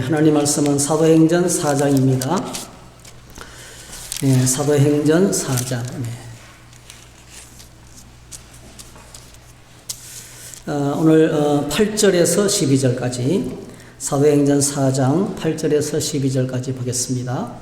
하나님 말씀은 사도행전 4장입니다. 사도행전 4장. 오늘 8절에서 12절까지 사도행전 4장 8절에서 12절까지 보겠습니다.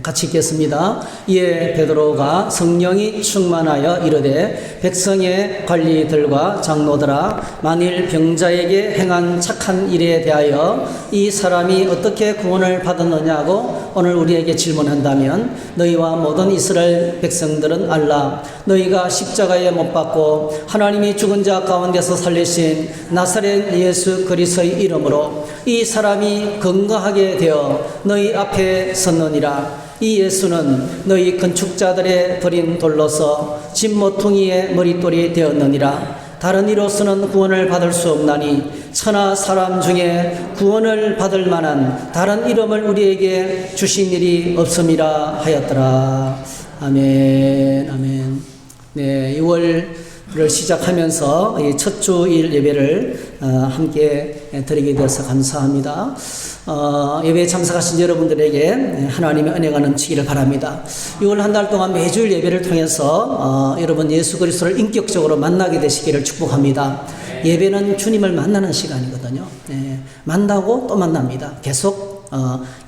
같이 읽겠습니다. 이에 베드로가 성령이 충만하여 이르되 백성의 관리들과 장로들아, 만일 병자에게 행한 착한 일에 대하여 이 사람이 어떻게 구원을 받았느냐고 오늘 우리에게 질문한다면, 너희와 모든 이스라엘 백성들은 알라. 너희가 십자가에 못 박고 하나님이 죽은 자 가운데서 살리신 나사렛 예수 그리스도의 이름으로 이 사람이 건강하게 되어 너희 앞에 섰느니라. 이 예수는 너희 건축자들의 버린 돌로서 집 모퉁이의 머릿돌이 되었느니라. 다른 이로서는 구원을 받을 수 없나니 천하 사람 중에 구원을 받을 만한 다른 이름을 우리에게 주신 일이 없음이라 하였더라. 아멘. 아멘. 6월을 시작하면서 첫 주일 예배를 함께 드리게 되어서 감사합니다. 예배에 참석하신 여러분들에게 하나님의 은혜가 넘치기를 바랍니다. 6월 한 달 동안 매주일 예배를 통해서 여러분 예수 그리스도를 인격적으로 만나게 되시기를 축복합니다. 예배는 주님을 만나는 시간이거든요. 만나고 또 만납니다. 계속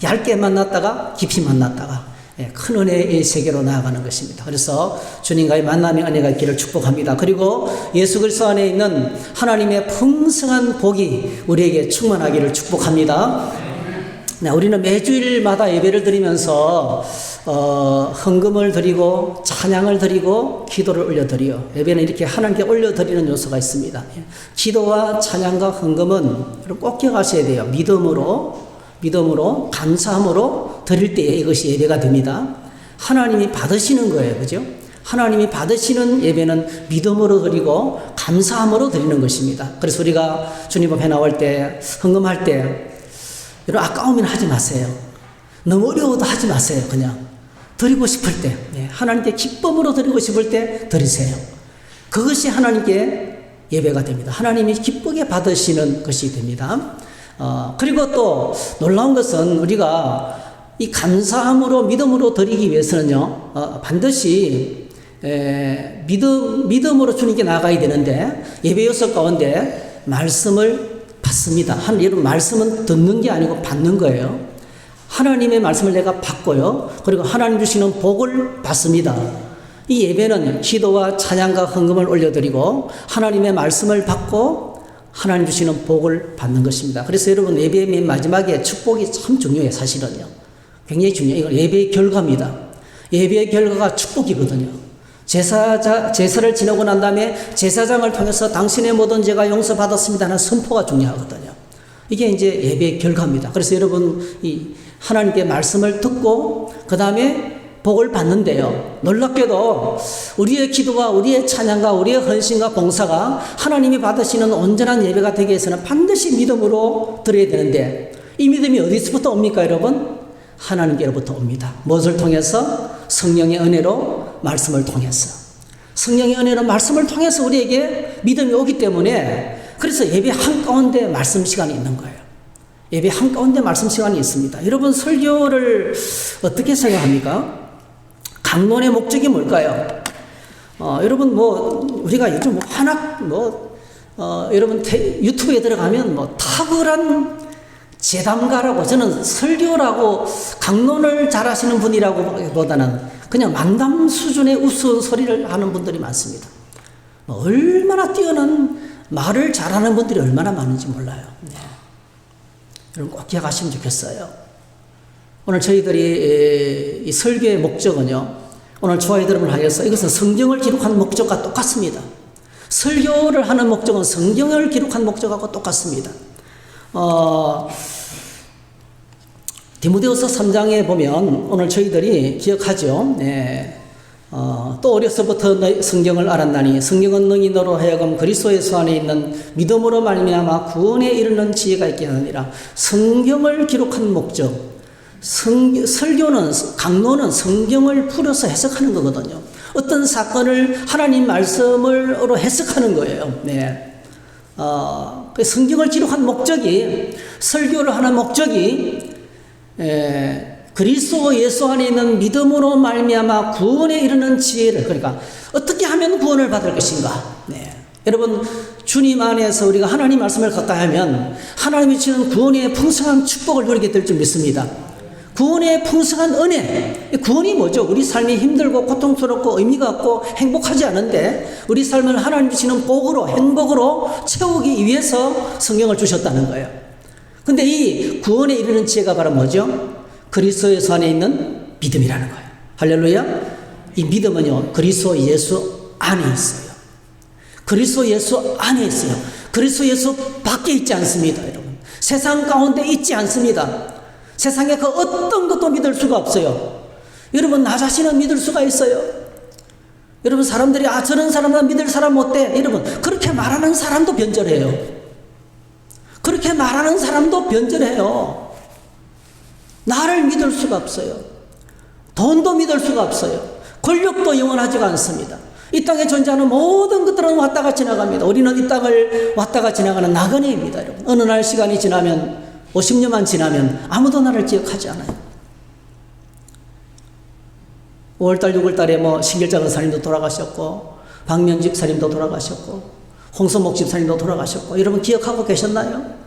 얇게 만났다가 깊이 만났다가 큰 은혜의 세계로 나아가는 것입니다. 그래서 주님과의 만남의 은혜가 있기를 축복합니다. 그리고 예수 그리스도 안에 있는 하나님의 풍성한 복이 우리에게 충만하기를 축복합니다. 우리는 매주일마다 예배를 드리면서 헌금을 드리고 찬양을 드리고 기도를 올려드려요. 예배는 이렇게 하나님께 올려드리는 요소가 있습니다. 기도와 찬양과 헌금은 꼭 기억하셔야 돼요. 믿음으로 감사함으로 드릴 때 이것이 예배가 됩니다. 하나님이 받으시는 거예요. 그죠? 하나님이 받으시는 예배는 믿음으로 드리고 감사함으로 드리는 것입니다. 그래서 우리가 주님 앞에 나올 때, 헌금할 때 이런 아까움이나 하지 마세요. 너무 어려워도 하지 마세요. 그냥 드리고 싶을 때, 하나님께 기쁨으로 드리고 싶을 때 드리세요. 그것이 하나님께 예배가 됩니다. 하나님이 기쁘게 받으시는 것이 됩니다. 그리고 또 놀라운 것은 우리가 이 감사함으로 믿음으로 드리기 위해서는요, 반드시 믿음으로 주님께 나가야 되는데, 예배 요소 가운데 말씀을 받습니다. 여러분, 말씀은 듣는 게 아니고 받는 거예요. 하나님의 말씀을 내가 받고요, 그리고 하나님 주시는 복을 받습니다. 이 예배는 기도와 찬양과 헌금을 올려드리고 하나님의 말씀을 받고 하나님 주시는 복을 받는 것입니다. 그래서 여러분, 예배의 맨 마지막에 축복이 참 중요해요. 사실은요, 굉장히 중요해요. 이건 예배의 결과입니다. 예배의 결과가 축복이거든요. 제사를 지내고 난 다음에 제사장을 통해서 당신의 모든 죄가 용서받았습니다 하는 선포가 중요하거든요. 이게 이제 예배의 결과입니다. 그래서 여러분, 이 하나님께 말씀을 듣고 그 다음에 복을 받는데요, 놀랍게도 우리의 기도와 우리의 찬양과 우리의 헌신과 봉사가 하나님이 받으시는 온전한 예배가 되기 위해서는 반드시 믿음으로 드려야 되는데, 이 믿음이 어디서부터 옵니까 여러분? 하나님께로부터 옵니다. 무엇을 통해서? 성령의 은혜로, 말씀을 통해서. 성령의 은혜로 말씀을 통해서 우리에게 믿음이 오기 때문에, 그래서 예배 한가운데 말씀 시간이 있는 거예요. 예배 한가운데 말씀 시간이 있습니다. 여러분, 설교를 어떻게 생각합니까? 강론의 목적이 뭘까요? 여러분, 우리가 요즘 여러분, 유튜브에 들어가면 탁월한 재담가라고, 저는 설교라고 강론을 잘하시는 분이라고 보다는 그냥 만담 수준의 우스운 소리를 하는 분들이 많습니다. 얼마나 뛰어난 말을 잘하는 분들이 얼마나 많은지 몰라요. 여러분, 꼭 기억하시면 좋겠어요. 오늘 저희들이 이 설교의 목적은요, 오늘 초하의 들음을 하여서 이것은 성경을 기록한 목적과 똑같습니다. 설교를 하는 목적은 성경을 기록한 목적하고 똑같습니다. 디모데후서 3장에 보면 오늘 저희들이 기억하죠. 또 어려서부터 성경을 알았나니 성경은 너희 너로 하여금 그리스도 예수 안에 있는 믿음으로 말미암아 구원에 이르는 지혜가 있게 하느니라. 성경을 기록한 목적, 설교는, 강론은 성경을 풀어서 해석하는 거거든요. 어떤 사건을 하나님 말씀으로 해석하는 거예요. 그 성경을 기록한 목적이, 설교를 하는 목적이 그리스도 예수 안에 있는 믿음으로 말미암아 구원에 이르는 지혜를, 그러니까 어떻게 하면 구원을 받을 것인가. 네. 여러분, 주님 안에서 우리가 하나님 말씀을 가까이 하면 하나님이 주시는 구원의 풍성한 축복을 누리게 될 줄 믿습니다. 구원의 풍성한 은혜. 구원이 뭐죠? 우리 삶이 힘들고 고통스럽고 의미가 없고 행복하지 않은데 우리 삶을 하나님 주시는 복으로, 행복으로 채우기 위해서 성경을 주셨다는 거예요. 근데 이 구원에 이르는 지혜가 바로 뭐죠? 그리스도 예수 안에 있는 믿음이라는 거예요. 할렐루야. 이 믿음은요, 그리스도 예수 안에 있어요. 그리스도 예수 안에 있어요. 그리스도 예수 밖에 있지 않습니다, 여러분. 세상 가운데 있지 않습니다. 세상에 그 어떤 것도 믿을 수가 없어요. 여러분, 나 자신은 믿을 수가 있어요. 여러분, 사람들이 저런 사람은 믿을 사람 못돼. 여러분, 그렇게 말하는 사람도 변절해요. 그렇게 말하는 사람도 변절해요. 나를 믿을 수가 없어요. 돈도 믿을 수가 없어요. 권력도 영원하지가 않습니다. 이 땅에 존재하는 모든 것들은 왔다가 지나갑니다. 우리는 이 땅을 왔다가 지나가는 나그네입니다, 여러분. 어느 날 시간이 지나면 50년만 지나면 아무도 나를 기억하지 않아요. 5월달 6월달에 신길자 권사님도 돌아가셨고 박명직 사님도 돌아가셨고 홍서목 집사님도 돌아가셨고, 여러분 기억하고 계셨나요?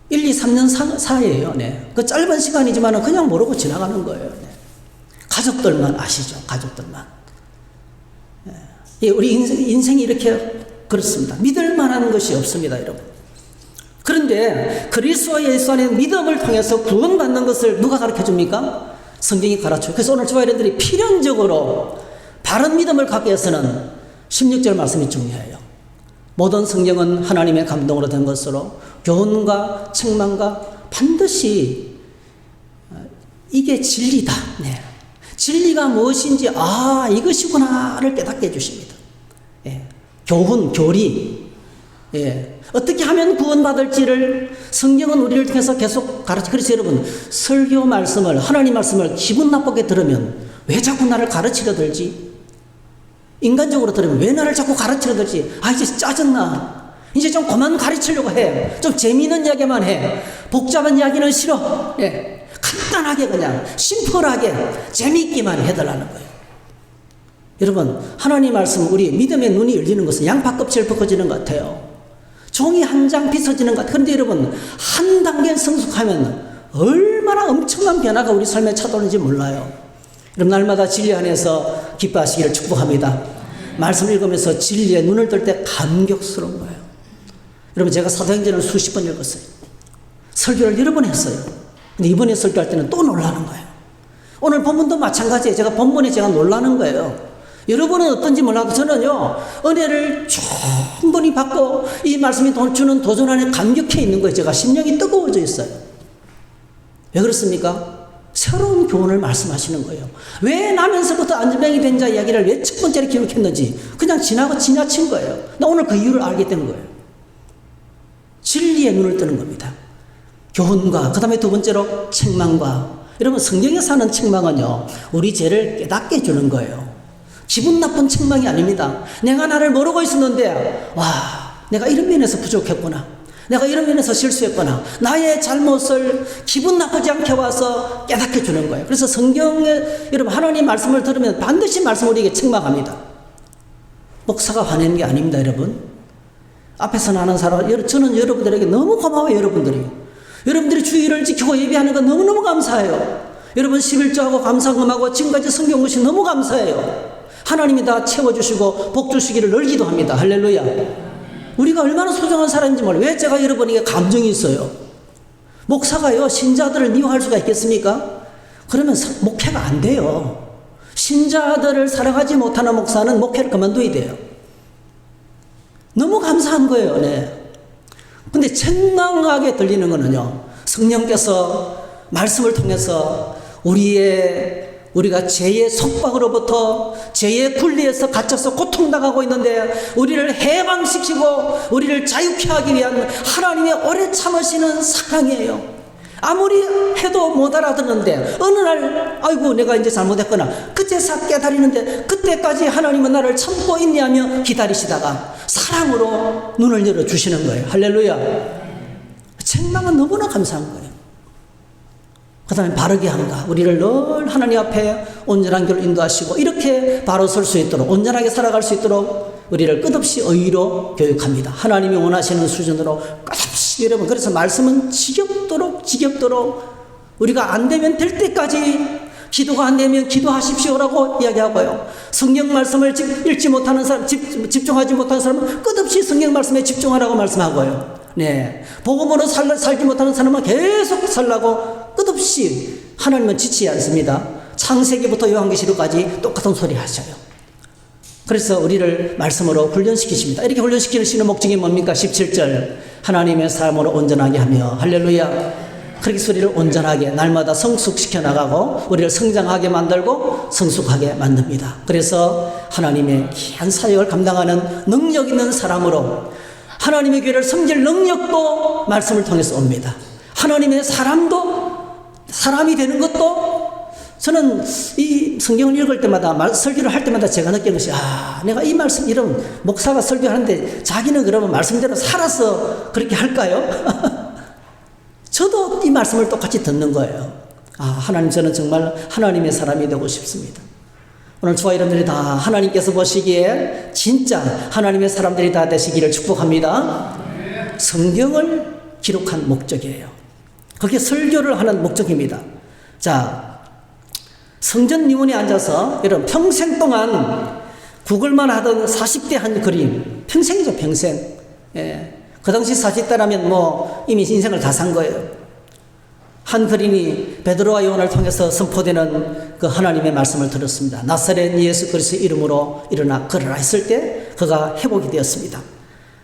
1, 2, 3년 사이에요. 네. 그 짧은 시간이지만 그냥 모르고 지나가는 거예요. 네. 가족들만 아시죠? 가족들만. 네. 우리 인생이 이렇게 그렇습니다. 믿을 만한 것이 없습니다, 여러분. 그런데 그리스도 예수 안에 믿음을 통해서 구원받는 것을 누가 가르쳐 줍니까? 성경이 가르쳐요. 그래서 오늘 저와 여러분들이 필연적으로 바른 믿음을 갖기 위해서는 16절 말씀이 중요해요. 모든 성경은 하나님의 감동으로 된 것으로 교훈과 책망과 반드시 이게 진리다. 네. 진리가 무엇인지 이것이구나를 깨닫게 해주십니다. 예. 교훈, 교리. 예. 어떻게 하면 구원받을지를 성경은 우리를 통해서 계속 가르쳐. 그래서 여러분, 설교 말씀을, 하나님 말씀을 기분 나쁘게 들으면 왜 자꾸 나를 가르치려 들지? 인간적으로 들으면 왜 나를 자꾸 가르치려 들지? 이제 짜증나. 이제 좀 그만 가르치려고 해. 좀 재미있는 이야기만 해. 복잡한 이야기는 싫어. 예. 간단하게 그냥 심플하게 재미있기만 해달라는 거예요. 여러분, 하나님 말씀, 우리 믿음의 눈이 열리는 것은 양파 껍질 벗겨지는 것 같아요. 종이 한 장 빗어지는 것 같아요. 그런데 여러분, 한 단계 성숙하면 얼마나 엄청난 변화가 우리 삶에 찾아오는지 몰라요. 여러분, 날마다 진리 안에서 기뻐하시기를 축복합니다. 말씀 읽으면서 진리에 눈을 뜰 때 감격스러운 거예요. 여러분, 제가 사도행전을 수십 번 읽었어요. 설교를 여러 번 했어요. 근데 이번에 설교할 때는 또 놀라는 거예요. 오늘 본문도 마찬가지예요. 제가 본문에 놀라는 거예요. 여러분은 어떤지 몰라도 저는요, 은혜를 충분히 받고 이 말씀이 주는 도전 안에 감격해 있는 거예요. 제가 심령이 뜨거워져 있어요. 왜 그렇습니까? 새로운 교훈을 말씀하시는 거예요. 왜 나면서부터 안전병이 된 자 이야기를 왜 첫 번째로 기록했는지 그냥 지나친 거예요. 나 오늘 그 이유를 알게 된 거예요. 진리에 눈을 뜨는 겁니다. 교훈과, 그 다음에 두 번째로 책망과. 여러분, 성경에서 하는 책망은요, 우리 죄를 깨닫게 해주는 거예요. 기분 나쁜 책망이 아닙니다. 내가 나를 모르고 있었는데, 내가 이런 면에서 부족했구나. 내가 이런 면에서 실수했구나. 나의 잘못을 기분 나쁘지 않게 와서 깨닫게 주는 거예요. 그래서 성경에, 여러분, 하나님 말씀을 들으면 반드시 말씀을 우리에게 책망합니다. 목사가 화내는 게 아닙니다, 여러분. 앞에서 나는 사람, 저는 여러분들에게 너무 고마워요, 여러분들이. 여러분들이 주의를 지키고 예배하는 거 너무너무 감사해요. 여러분 11조하고 감사금하고 지금까지 성경 오신 너무 감사해요. 하나님이 다 채워주시고 복 주시기를 늘 기도합니다. 할렐루야. 우리가 얼마나 소중한 사람인지 몰라요. 왜 제가 여러분에게 감정이 있어요? 목사가요, 신자들을 미워할 수가 있겠습니까? 그러면 목회가 안 돼요. 신자들을 사랑하지 못하는 목사는 목회를 그만둬야 돼요. 너무 감사한 거예요. 네. 근데 책망하게 들리는 거는요, 성령께서 말씀을 통해서 우리가 죄의 속박으로부터 죄의 굴리에서 갇혀서 고통당하고 있는데 우리를 해방시키고 우리를 자유케 하기 위한 하나님의 오래 참으시는 사랑이에요. 아무리 해도 못 알아듣는데 어느 날 아이고 내가 이제 잘못했구나 그때서 깨달리는데 그때까지 하나님은 나를 참고 있냐며 기다리시다가 사랑으로 눈을 열어주시는 거예요. 할렐루야. 책망은 너무나 감사한 거예요. 그 다음에 바르게 한가 우리를 늘 하나님 앞에 온전한 길로 인도하시고 이렇게 바로 설 수 있도록 온전하게 살아갈 수 있도록 우리를 끝없이 의로 교육합니다. 하나님이 원하시는 수준으로 끝없이 여러분 그래서 말씀은 지겹도록 우리가 안 되면 될 때까지 기도가 안 되면 기도하십시오라고 이야기하고요. 성경 말씀을 읽지 못하는 사람 집중하지 못하는 사람은 끝없이 성경 말씀에 집중하라고 말씀하고요. 네, 복음으로 살지 못하는 사람은 계속 살라고 끝없이 하나님은 지치지 않습니다. 창세기부터 요한계시록까지 똑같은 소리 하셔요. 그래서 우리를 말씀으로 훈련시키십니다. 이렇게 훈련시키시는 목적이 뭡니까? 17절 하나님의 삶으로 온전하게 하며 할렐루야. 그렇게 우리를 온전하게 날마다 성숙시켜 나가고 우리를 성장하게 만들고 성숙하게 만듭니다. 그래서 하나님의 귀한 사역을 감당하는 능력 있는 사람으로 하나님의 교회를 섬길 능력도 말씀을 통해서 옵니다. 하나님의 사람이 되는 것도 저는 이 성경을 읽을 때마다 설교를 할 때마다 제가 느끼는 것이 내가 이 말씀 이런 목사가 설교하는데 자기는 그러면 말씀대로 살아서 그렇게 할까요? 저도 이 말씀을 똑같이 듣는 거예요. 하나님 저는 정말 하나님의 사람이 되고 싶습니다. 오늘 저와 여러분들이 다 하나님께서 보시기에 진짜 하나님의 사람들이 다 되시기를 축복합니다. 성경을 기록한 목적이에요. 그게 설교를 하는 목적입니다. 자, 성전 미문에 앉아서 여러분 평생 동안 구걸만 하던 40대 한 그림 평생이죠. 평생. 그 당시 40대라면 이미 인생을 다 산 거예요. 한 그림이 베드로와 요한을 통해서 선포되는 그 하나님의 말씀을 들었습니다. 나사렛 예수 그리스도의 이름으로 일어나 걸으라 했을 때 그가 회복이 되었습니다.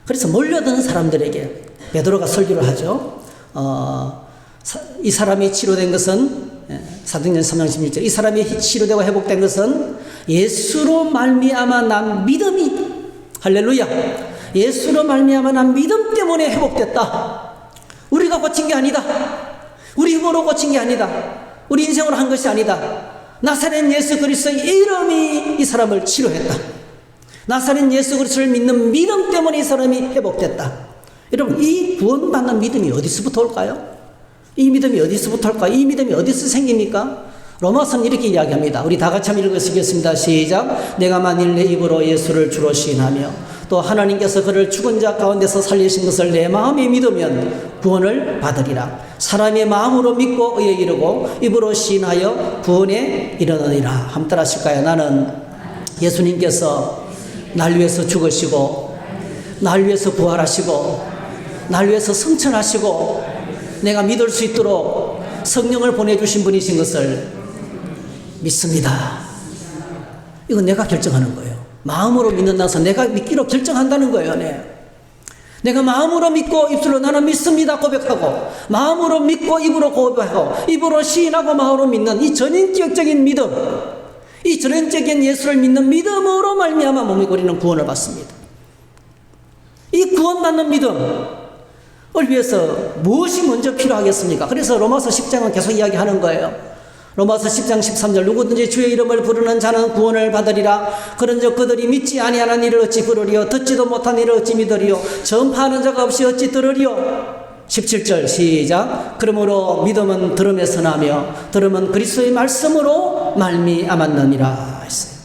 그래서 몰려든 사람들에게 베드로가 설교를 하죠. 이 사람이 치료된 것은 사도행전 3장 16절 이 사람이 치료되고 회복된 것은 예수로 말미암아 난 믿음이 할렐루야 예수로 말미암아 난 믿음 때문에 회복됐다. 우리가 고친 게 아니다. 우리 힘으로 고친 게 아니다. 우리 인생으로 한 것이 아니다. 나사렛 예수 그리스도의 이름이 이 사람을 치료했다. 나사렛 예수 그리스도를 믿는 믿음 때문에 이 사람이 회복됐다. 여러분 이 구원받는 믿음이 어디서부터 올까요? 이 믿음이 어디서부터 올까요? 이 믿음이 어디서 생깁니까? 로마서는 이렇게 이야기합니다. 우리 다 같이 한번 읽으시겠습니다. 시작. 내가 만일 내 입으로 예수를 주로 시인하며 또 하나님께서 그를 죽은 자 가운데서 살리신 것을 내 마음에 믿으면 구원을 받으리라. 사람의 마음으로 믿고 의에 이르고 입으로 시인하여 구원에 이르느니라. 한번 따라 하실까요? 나는 예수님께서 날 위해서 죽으시고 날 위해서 부활하시고 날 위해서 성천하시고 내가 믿을 수 있도록 성령을 보내주신 분이신 것을 믿습니다. 이건 내가 결정하는 거예요. 마음으로 믿는다서 내가 믿기로 결정한다는 거예요. 내가 마음으로 믿고 입술로 나는 믿습니다 고백하고 마음으로 믿고 입으로 고백하고 입으로 시인하고 마음으로 믿는 이 전인격적인 믿음 이 전인적인 예수를 믿는 믿음으로 말미암아 몸이 우리는 구원을 받습니다. 이 구원받는 믿음을 위해서 무엇이 먼저 필요하겠습니까? 그래서 로마서 10장은 계속 이야기하는 거예요. 로마서 10장 13절 누구든지 주의 이름을 부르는 자는 구원을 받으리라. 그런즉 그들이 믿지 아니하는 이를 어찌 부르리요 듣지도 못한 이를 어찌 믿으리요 전파하는 자가 없이 어찌 들으리요. 17절 시작. 그러므로 믿음은 들음에서 나며 들음은 그리스도의 말씀으로 말미암았느니라 했어요.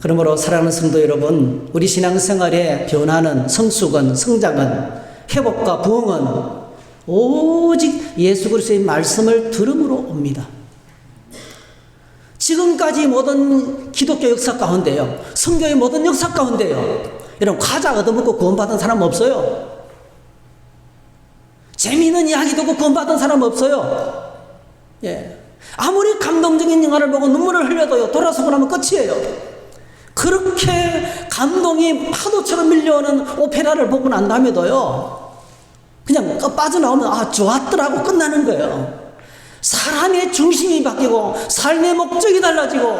그러므로 사랑하는 성도 여러분 우리 신앙생활의 변화는 성숙은 성장은 회복과 부흥은 오직 예수 그리스도의 말씀을 들음으로 옵니다. 지금까지 모든 기독교 역사 가운데요 성교의 모든 역사 가운데요 여러분 과자 얻어먹고 구원받은 사람 없어요. 재미있는 이야기 듣고 구원받은 사람 없어요. 아무리 감동적인 영화를 보고 눈물을 흘려도요 돌아서고 나면 끝이에요. 그렇게 감동이 파도처럼 밀려오는 오페라를 보고 난 다음에도요 그냥 빠져나오면 좋았더라고 끝나는 거예요. 사람의 중심이 바뀌고 삶의 목적이 달라지고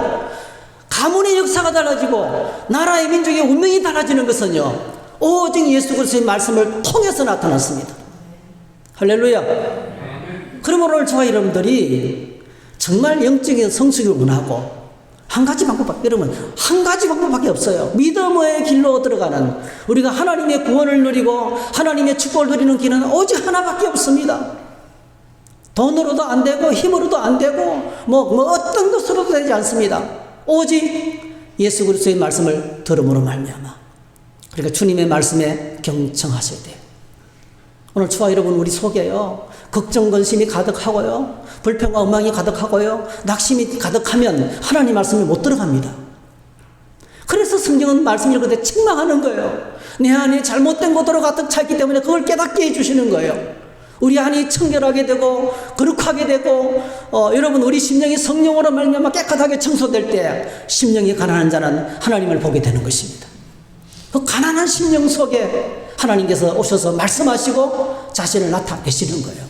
가문의 역사가 달라지고 나라의 민족의 운명이 달라지는 것은요 오직 예수 그리스도의 말씀을 통해서 나타났습니다. 할렐루야. 그러므로 오늘 저와 여러분들이 정말 영적인 성숙을 원하고 한 가지 방법밖에, 여러분, 한 가지 방법밖에 없어요. 믿음의 길로 들어가는, 우리가 하나님의 구원을 누리고 하나님의 축복을 누리는 길은 오직 하나밖에 없습니다. 돈으로도 안 되고 힘으로도 안 되고 뭐 어떤 것으로도 되지 않습니다. 오직 예수 그리스도의 말씀을 들음으로 말미암아. 그러니까 주님의 말씀에 경청하셔야 돼요. 오늘 저와 여러분, 우리 속에요, 걱정 근심이 가득하고요, 불평과 엉망이 가득하고요, 낙심이 가득하면 하나님 말씀이 못 들어갑니다. 그래서 성경은 말씀 읽을 때 책망하는 거예요. 내 안에 잘못된 것으로 가득 찼기 때문에 그걸 깨닫게 해주시는 거예요. 우리 안이 청결하게 되고 거룩하게 되고 여러분, 우리 심령이 성령으로 말미암아 깨끗하게 청소될 때 심령이 가난한 자는 하나님을 보게 되는 것입니다. 그 가난한 심령 속에 하나님께서 오셔서 말씀하시고 자신을 나타내시는 거예요.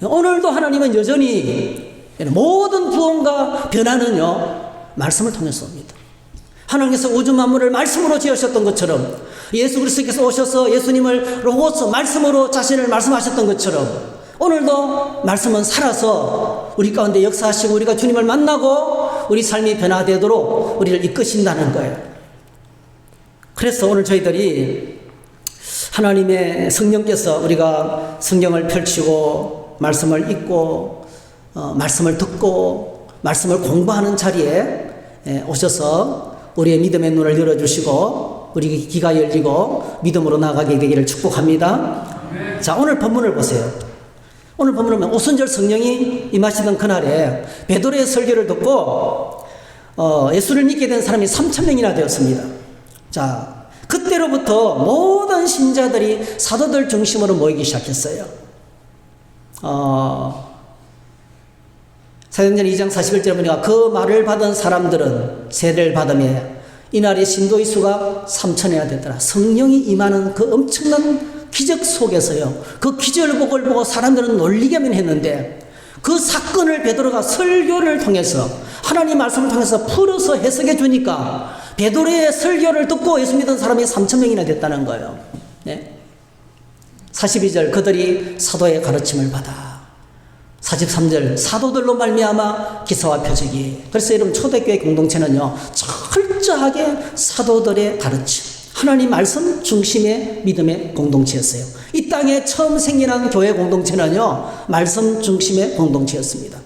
오늘도 하나님은 여전히 모든 구원과 변화는요, 말씀을 통해서 옵니다. 하나님께서 우주 만물을 말씀으로 지으셨던 것처럼, 예수 그리스도께서 오셔서 예수님을 로고스 말씀으로 자신을 말씀하셨던 것처럼, 오늘도 말씀은 살아서 우리 가운데 역사하시고 우리가 주님을 만나고 우리 삶이 변화되도록 우리를 이끄신다는 거예요. 그래서 오늘 저희들이 하나님의 성령께서 우리가 성경을 펼치고 말씀을 읽고 말씀을 듣고 말씀을 공부하는 자리에 오셔서 우리의 믿음의 눈을 열어주시고 우리 귀가 열리고 믿음으로 나아가게 되기를 축복합니다. 자, 오늘 본문을 보세요. 오늘 본문을 보면 오순절 성령이 임하시던 그날에 베드로의 설교를 듣고 예수를 믿게 된 사람이 3,000명이나 되었습니다. 자, 그때로부터 모든 신자들이 사도들 중심으로 모이기 시작했어요. 사도행전 2장 41절에 보니까 그 말을 받은 사람들은 세례를 받으며 이날의 신도의 수가 3,000이나 됐더라. 성령이 임하는 그 엄청난 기적 속에서요, 그 기적을 보고 사람들은 놀리게만 했는데, 그 사건을 베드로가 설교를 통해서 하나님 말씀을 통해서 풀어서 해석해 주니까 베드로의 설교를 듣고 예수 믿은 사람이 3,000명이나 됐다는 거예요. 네. 42절 그들이 사도의 가르침을 받아. 43절 사도들로 말미암아 기사와 표적이. 그래서 여러분, 초대교회 공동체는요, 철저하게 사도들의 가르침, 하나님 말씀 중심의 믿음의 공동체였어요. 이 땅에 처음 생겨난 교회 공동체는요, 말씀 중심의 공동체였습니다.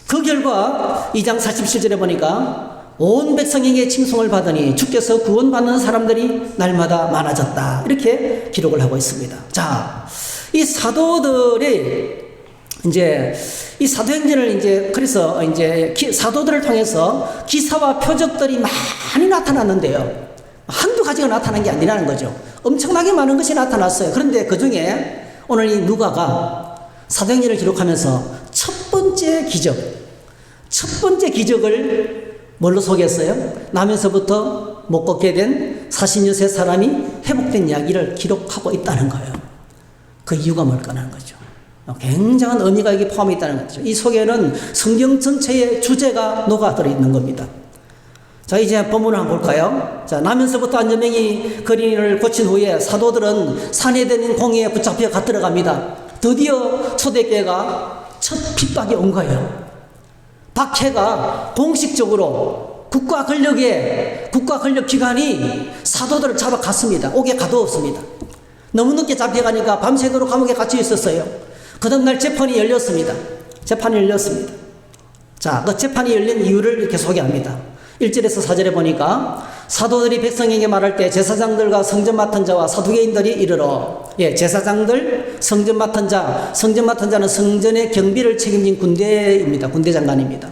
그 결과 2장 47절에 보니까 온 백성에게 칭송을 받으니 주께서 구원받는 사람들이 날마다 많아졌다, 이렇게 기록을 하고 있습니다. 자, 이 사도들이 이제 이 사도행전을 그래서 사도들을 통해서 기사와 표적들이 많이 나타났는데요, 한두 가지가 나타난 게 아니라는 거죠. 엄청나게 많은 것이 나타났어요. 그런데 그 중에 오늘 이 누가가 사도행전을 기록하면서 첫 번째 기적을 뭘로 소개했어요? 나면서부터 못 걷게 된 40여세 사람이 회복된 이야기를 기록하고 있다는 거예요. 그 이유가 뭘까라는 거죠. 굉장한 의미가 여기 포함되어 있다는 거죠. 이 속에는 성경 전체의 주제가 녹아 들어있는 겁니다. 자, 이제 본문을 한번 볼까요? 자, 나면서부터 안전병이 거린이를 고친 후에 사도들은 산에 되는 공회에 붙잡혀 들어갑니다. 드디어 초대교회가 첫 핍박이 온 거예요. 박해가 공식적으로 국가 권력 기관이 사도들을 잡아갔습니다. 오게 가두었습니다. 너무 늦게 잡혀가니까 밤새도록 감옥에 갇혀 있었어요. 그 다음날 재판이 열렸습니다. 자, 그 재판이 열린 이유를 이렇게 소개합니다. 1절에서 4절에 보니까 사도들이 백성에게 말할 때 제사장들과 성전 맡은 자와 사두개인들이 이르러. 제사장들, 성전 맡은 자는 성전의 경비를 책임진 군대입니다. 군대 장관입니다.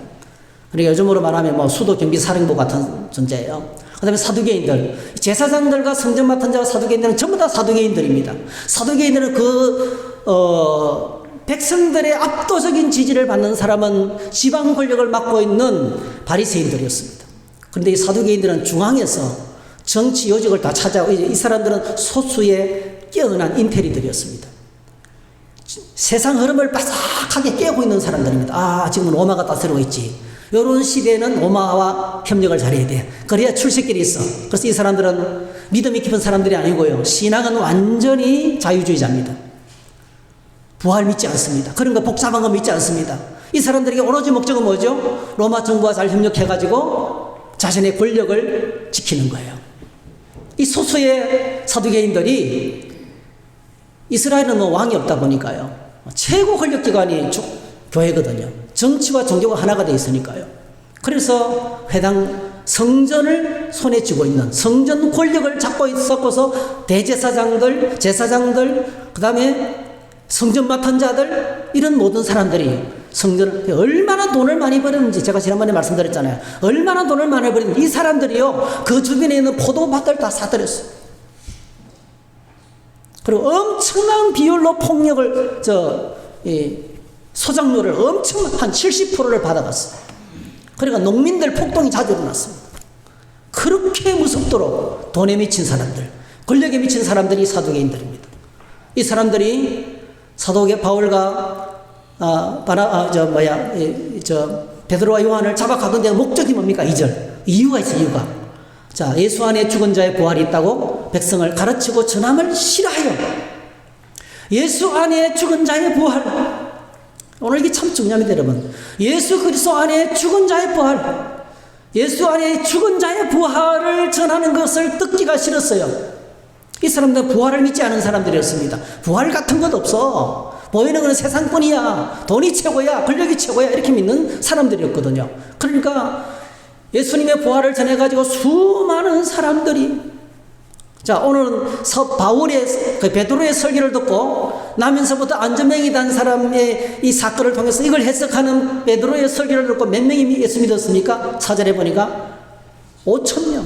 그러니까 요즘으로 말하면 수도 경비 사령부 같은 존재예요. 그 다음에 사두개인들, 제사장들과 성전 맡은 자와 사두개인들은 전부 다 사두개인들입니다. 사두개인들은 백성들의 압도적인 지지를 받는 사람은 지방 권력을 맡고 있는 바리새인들이었습니다. 그런데 이 사두개인들은 중앙에서 정치 요직을 다 차지하고, 이 사람들은 소수의 깨어난 인테리들이었습니다. 세상 흐름을 바삭하게 깨고 있는 사람들입니다. 지금은 로마가 다스리고 있지. 이런 시대에는 로마와 협력을 잘해야 돼. 그래야 출세길이 있어. 그래서 이 사람들은 믿음이 깊은 사람들이 아니고요. 신앙은 완전히 자유주의자입니다. 부활 믿지 않습니다. 그런 거 복잡한 거 믿지 않습니다. 이 사람들에게 오로지 목적은 뭐죠? 로마 정부와 잘 협력해가지고 자신의 권력을 지키는 거예요. 이 소수의 사두개인들이 이스라엘은 뭐 왕이 없다 보니까요. 최고 권력기관이 교회거든요. 정치와 종교가 하나가 되어 있으니까요. 그래서 회당 성전을 손에 쥐고 있는 성전 권력을 잡고 있었고서 대제사장들, 제사장들, 그 다음에 성전 맡은 자들, 이런 모든 사람들이 성전을 얼마나 돈을 많이 버렸는지 제가 지난번에 말씀드렸잖아요. 얼마나 돈을 많이 버렸는지 이 사람들이요 그 주변에 있는 포도밭을 다 사들였어요. 그리고 엄청난 비율로 폭력을 소작료를 엄청난 한 70%를 받아갔어요. 그러니까 농민들 폭동이 자주 일어났습니다. 그렇게 무섭도록 돈에 미친 사람들, 권력에 미친 사람들이 사두개인들입니다. 이 사람들이 사도계 바울과 베드로와 요한을 잡아가던 데가 목적이 뭡니까? 2절. 이유가 있어요, 이유가. 자, 예수 안에 죽은 자의 부활이 있다고 백성을 가르치고 전함을 싫어하여. 예수 안에 죽은 자의 부활. 오늘 이게 참 중요합니다, 여러분. 예수 그리스도 안에 죽은 자의 부활. 예수 안에 죽은 자의 부활을 전하는 것을 듣기가 싫었어요. 이 사람들은 부활을 믿지 않은 사람들이었습니다. 부활 같은 것 없어. 보이는 건 세상뿐이야. 돈이 최고야. 권력이 최고야. 이렇게 믿는 사람들이었거든요. 그러니까 예수님의 부활을 전해가지고 수많은 사람들이, 자, 오늘은 바울의, 베드로의 설교를 듣고 나면서부터 안전뱅이 단 사람의 이 사건을 통해서 이걸 해석하는 베드로의 설교를 듣고 몇 명이 예수 믿었습니까? 4절에 보니까 5,000명.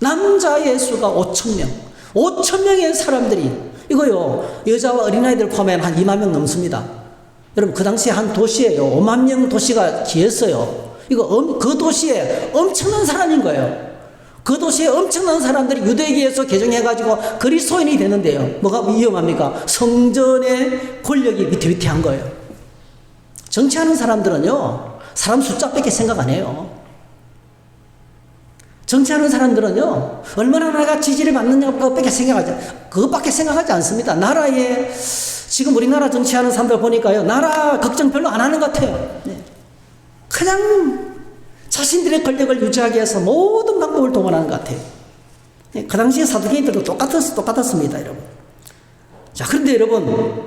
남자의 수가 5,000명. 5,000명의 사람들이, 이거요, 여자와 어린아이들 포함하면 한 2만 명 넘습니다. 여러분, 그 당시에 한 도시에요, 5만 명 도시가 기했어요. 그 도시에 엄청난 사람인 거예요. 그 도시에 엄청난 사람들이 유대계에서 개종해가지고 그리스도인이 되는데요. 뭐가 위험합니까? 성전의 권력이 위태위태한 거예요. 정치하는 사람들은요, 사람 숫자밖에 생각 안 해요. 정치하는 사람들은요, 얼마나 나가 지지를 받느냐, 그것밖에 생각하지 않습니다. 나라에, 지금 우리나라 정치하는 사람들 보니까요, 나라 걱정 별로 안 하는 것 같아요. 네. 그냥 자신들의 권력을 유지하기 위해서 모든 방법을 동원하는 것 같아요. 네. 그 당시에 사두개인들도 똑같았습니다, 여러분. 자, 그런데 여러분,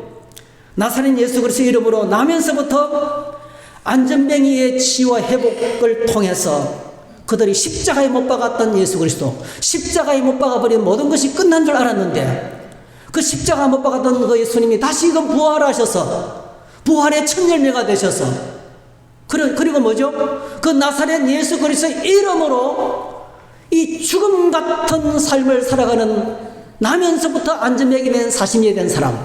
나사렛 예수 그리스도의 이름으로 나면서부터 안전뱅이의 치유와 회복을 통해서 그들이 십자가에 못 박았던 예수 그리스도, 십자가에 못 박아버린 모든 것이 끝난 줄 알았는데 그 십자가 못 박았던 그 예수님이 다시금 부활하셔서 부활의 첫 열매가 되셔서 그리고 뭐죠? 그 나사렛 예수 그리스도의 이름으로 이 죽음 같은 삶을 살아가는 나면서부터 안전뱅이 된 사심이 된 사람,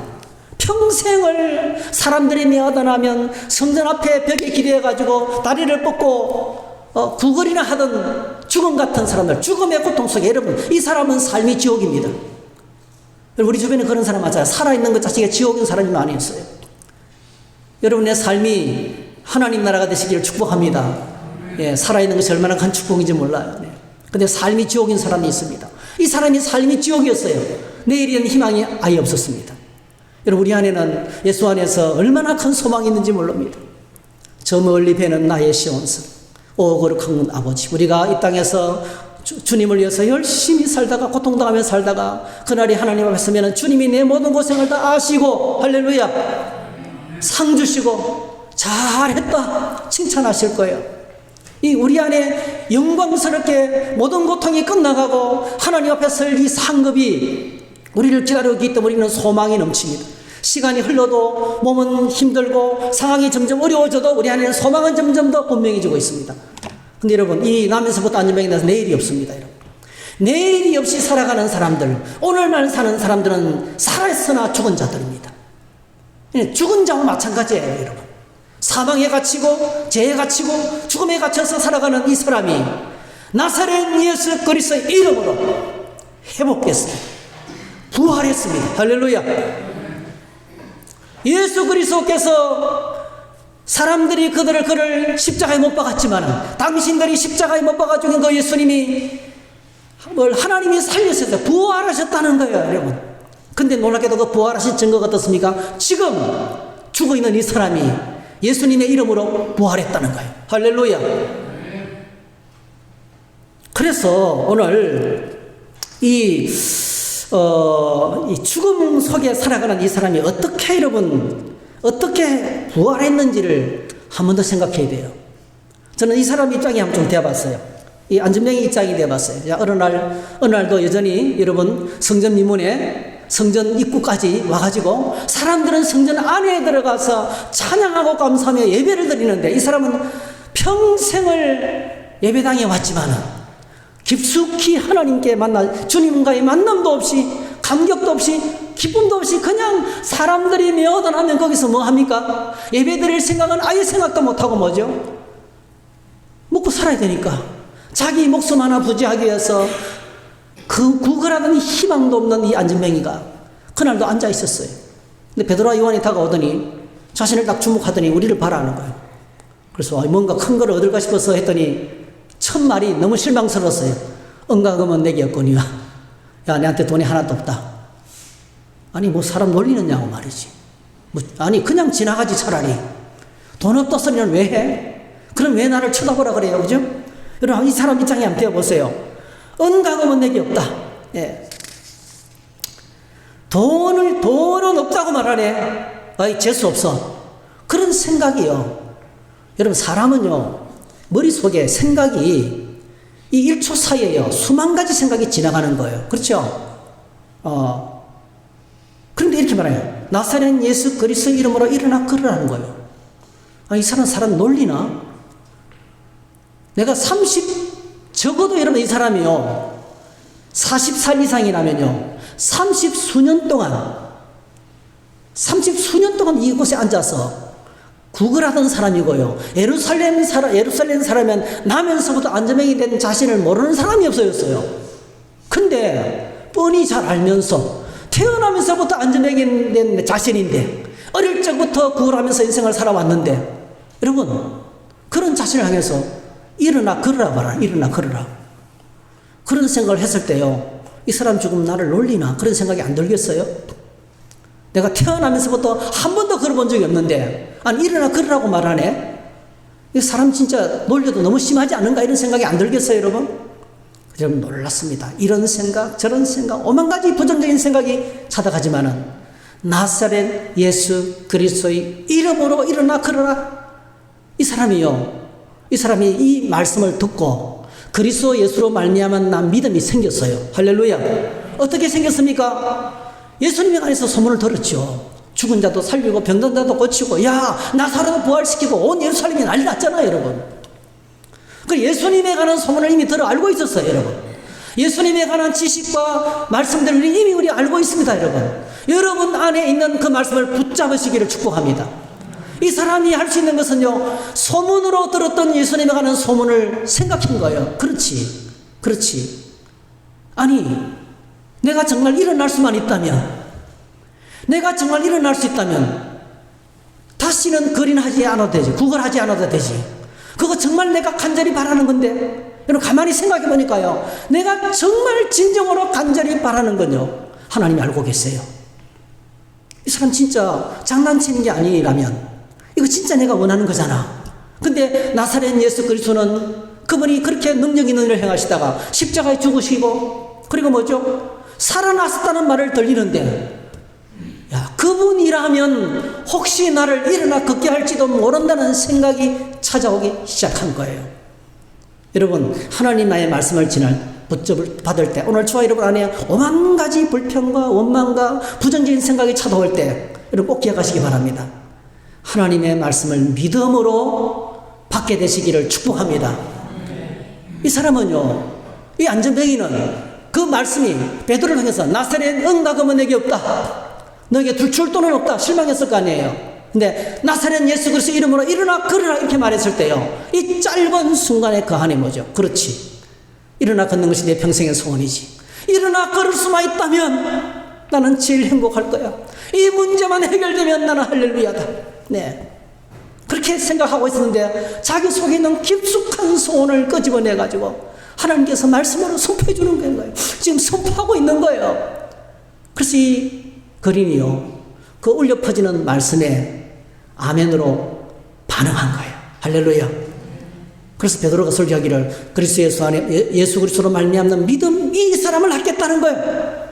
평생을 사람들이 미화단하면 성전 앞에 벽에 기대어가지고 다리를 뻗고 구걸이나 하던 죽음 같은 사람들, 죽음의 고통 속에, 여러분, 이 사람은 삶이 지옥입니다. 우리 주변에 그런 사람 맞아요. 살아있는 것 자체가 지옥인 사람이 많이 있어요. 여러분의 삶이 하나님 나라가 되시기를 축복합니다. 예, 살아있는 것이 얼마나 큰 축복인지 몰라요. 네. 근데 삶이 지옥인 사람이 있습니다. 이 사람이 삶이 지옥이었어요. 내일에는 희망이 아예 없었습니다. 여러분, 우리 안에는 예수 안에서 얼마나 큰 소망이 있는지 모릅니다. 저 멀리 배는 나의 시온성, 오 거룩한 아버지, 우리가 이 땅에서 주님을 위해서 열심히 살다가 고통당하며 살다가 그날이 하나님 앞에 서면 주님이 내 모든 고생을 다 아시고 할렐루야 상 주시고 잘했다 칭찬하실 거예요. 이 우리 안에 영광스럽게 모든 고통이 끝나가고 하나님 앞에 설 이 상급이 우리를 기다리고 있기 때문에 우리는 소망이 넘칩니다. 시간이 흘러도 몸은 힘들고 상황이 점점 어려워져도 우리 안에는 소망은 점점 더 분명해지고 있습니다. 근데 여러분, 이 나면서부터 안전뱅이 나서 내일이 없습니다. 여러분, 내일이 없이 살아가는 사람들, 오늘만 사는 사람들은 살아있으나 죽은 자들입니다. 죽은 자와 마찬가지예요. 여러분, 사망에 갇히고 죄에 갇히고 죽음에 갇혀서 살아가는 이 사람이 나사렛 예수 그리스도의 이름으로 회복했습니다. 부활했습니다. 할렐루야. 예수 그리스도께서 사람들이 그를 십자가에 못 박았지만 당신들이 십자가에 못 박아 죽인 그 예수님이 하나님이 살리셨어요. 부활하셨다는 거예요, 여러분. 근데 놀랍게도 그 부활하신 증거가 어떻습니까? 지금 죽어있는 이 사람이 예수님의 이름으로 부활했다는 거예요. 할렐루야. 그래서 오늘 이 죽음 속에 살아가는 이 사람이 어떻게 부활했는지를 한 번 더 생각해야 돼요. 저는 이 사람 입장에 한번 좀 되어봤어요. 이 안전병이 입장이 되어봤어요. 어느 날도 여전히 여러분 성전 미문에 성전 입구까지 와가지고 사람들은 성전 안에 들어가서 찬양하고 감사하며 예배를 드리는데 이 사람은 평생을 예배당에 왔지만은 깊숙이 하나님께 주님과의 만남도 없이 감격도 없이 기쁨도 없이 그냥 사람들이 메어다나면 거기서 뭐 합니까? 예배 드릴 생각은 아예 생각도 못하고 뭐죠? 먹고 살아야 되니까 자기 목숨 하나 부지하기 위해서 그 구걸하는 희망도 없는 이 안전뱅이가 그날도 앉아 있었어요. 근데 베드로와 요한이 다가오더니 자신을 딱 주목하더니 우리를 바라는 거예요. 그래서 뭔가 큰 걸 얻을까 싶어서 했더니 첫 말이 너무 실망스러웠어요. 은과금은 내게 없거니와 야 내한테 돈이 하나도 없다. 아니 뭐 사람 놀리느냐고 말이지. 아니 그냥 지나가지 차라리. 돈 없다 소리는 왜 해? 그럼 왜 나를 쳐다보라 그래요, 그죠? 여러분 이 사람 입장에 한번 되어보세요. 은과금은 내게 없다. 예. 돈은 없다고 말하네. 아이 재수 없어. 그런 생각이요. 여러분 사람은요 머릿속에 생각이 이 1초 사이에요 수만 가지 생각이 지나가는 거예요. 그렇죠? 그런데 이렇게 말해요. 나사렛 예수 그리스도 이름으로 일어나 걸으라는 거예요. 이 사람 놀리나? 내가 적어도 여러분 이 사람이요 40살 이상이라면요 30수년 동안 이곳에 앉아서 구걸하던 사람이고요 예루살렘 사람이면 나면서부터 안전병이 된 자신을 모르는 사람이 없어졌어요. 근데 뻔히 잘 알면서 태어나면서부터 안전병이 된 자신인데 어릴 적부터 구걸하면서 인생을 살아왔는데 여러분 그런 자신을 향해서 일어나 걸으라 봐라. 일어나 걸으라. 그런 생각을 했을 때요 이 사람 죽으면 나를 놀리나 그런 생각이 안 들겠어요? 내가 태어나면서부터 한 번도 걸어본 적이 없는데 아니 일어나 걸으라고 말하네. 이 사람 진짜 놀려도 너무 심하지 않은가 이런 생각이 안 들겠어요, 여러분? 여러분 놀랐습니다. 이런 생각 저런 생각 오만 가지 부정적인 생각이 찾아가지만은 나사렛 예수 그리스도의 이름으로 일어나 걸어라. 이 사람이 이 말씀을 듣고 그리스도 예수로 말미암은 난 믿음이 생겼어요. 할렐루야. 어떻게 생겼습니까? 예수님에 관해서 소문을 들었죠. 죽은 자도 살리고 병든 자도 고치고 야 나사로도 부활시키고 온 예루살렘이 난리 났잖아요, 여러분. 그 예수님에 관한 소문을 이미 들어 알고 있었어요, 여러분. 예수님에 관한 지식과 말씀들을 이미 우리 알고 있습니다, 여러분. 여러분 안에 있는 그 말씀을 붙잡으시기를 축복합니다. 이 사람이 할 수 있는 것은요 소문으로 들었던 예수님에 관한 소문을 생각한 거예요. 그렇지. 아니 내가 정말 일어날 수만 있다면 내가 정말 일어날 수 있다면 다시는 거린하지 않아도 되지. 구걸하지 않아도 되지. 그거 정말 내가 간절히 바라는 건데 여러분 가만히 생각해 보니까요 내가 정말 진정으로 간절히 바라는 건요 하나님이 알고 계세요. 이 사람 진짜 장난치는 게 아니라면 이거 진짜 내가 원하는 거잖아. 근데 나사렛 예수 그리스도는 그분이 그렇게 능력 있는 일을 행하시다가 십자가에 죽으시고 그리고 뭐죠? 살아났다는 말을 들리는데 야 그분이라면 혹시 나를 일어나 걷게 할지도 모른다는 생각이 찾아오기 시작한 거예요. 여러분 하나님 나의 말씀을 붙잡을 받을 때 오늘 저와 여러분 안에 오만 가지 불평과 원망과 부정적인 생각이 찾아올 때 여러분 꼭 기억하시기 바랍니다. 하나님의 말씀을 믿음으로 받게 되시기를 축복합니다. 이 사람은요 이 안전뱅이는 그 말씀이 베드로를 통해서 나사렛 은과금은 내게 없다. 너에게 둘 돈은 없다. 실망했을 거 아니에요. 근데 나사렛 예수 그리스도 이름으로 일어나 걸으라 이렇게 말했을 때요 이 짧은 순간에 그 안에 뭐죠? 그렇지. 일어나 걷는 것이 내 평생의 소원이지. 일어나 걸을 수만 있다면 나는 제일 행복할 거야. 이 문제만 해결되면 나는 할렐루야다. 네. 그렇게 생각하고 있었는데 자기 속에 있는 깊숙한 소원을 끄집어내가지고 하나님께서 말씀으로 선포해 주는 거예요. 지금 선포하고 있는 거예요. 그래서 이 거린이요, 그 울려 퍼지는 말씀에 아멘으로 반응한 거예요. 할렐루야. 그래서 베드로가 설교하기를 그리스도 예수 안에 예수 그리스도로 말미암는 믿음이 이 사람을 낫겠다는 거예요.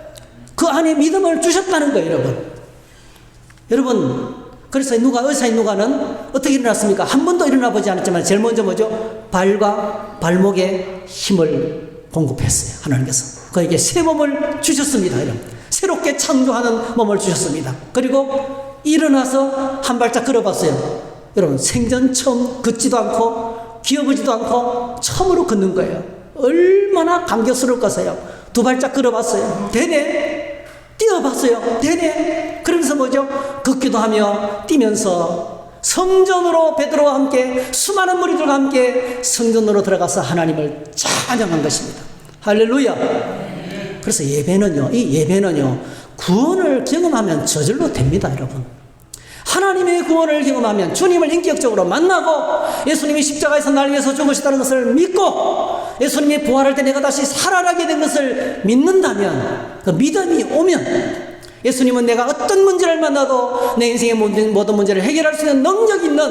그 안에 믿음을 주셨다는 거예요, 여러분. 여러분, 그래서 의사인 누가는 어떻게 일어났습니까? 한 번도 일어나 보지 않았지만 제일 먼저 뭐죠? 발과 발목에 힘을 공급했어요. 하나님께서 그에게 새 몸을 주셨습니다. 여러분, 새롭게 창조하는 몸을 주셨습니다. 그리고 일어나서 한 발짝 걸어봤어요. 여러분, 생전 처음 걷지도 않고 기어보지도 않고 처음으로 걷는 거예요. 얼마나 감격스러울 것이에요. 두 발짝 걸어봤어요. 되네. 뛰어봤어요. 되네. 그러면서 뭐죠? 걷기도 하며 뛰면서 성전으로 베드로와 함께 수많은 무리들과 함께 성전으로 들어가서 하나님을 찬양한 것입니다. 할렐루야. 그래서 예배는요, 이 예배는요, 구원을 경험하면 저절로 됩니다, 여러분. 하나님의 구원을 경험하면 주님을 인격적으로 만나고 예수님이 십자가에서 날 위해서 죽으셨다는 것을 믿고 예수님이 부활할 때 내가 다시 살아나게 된 것을 믿는다면, 그 믿음이 오면 예수님은 내가 어떤 문제를 만나도 내 인생의 모든 문제를 해결할 수 있는 능력 있는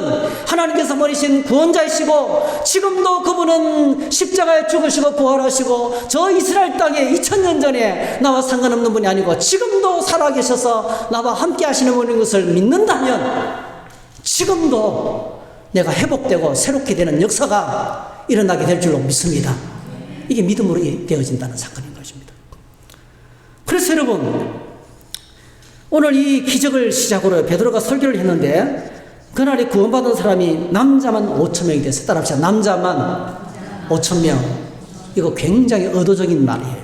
하나님께서 보내신 구원자이시고, 지금도 그분은 십자가에 죽으시고 부활하시고 저 이스라엘 땅에 2000년 전에 나와 상관없는 분이 아니고 지금도 살아계셔서 나와 함께 하시는 분인 것을 믿는다면 지금도 내가 회복되고 새롭게 되는 역사가 일어나게 될 줄로 믿습니다. 이게 믿음으로 되어진다는 사건인 것입니다. 그래서 여러분, 오늘 이 기적을 시작으로 베드로가 설교를 했는데 그날에 구원받은 사람이 남자만 5,000명이 됐어요. 따라합시다. 남자만 5,000명. 이거 굉장히 의도적인 말이에요.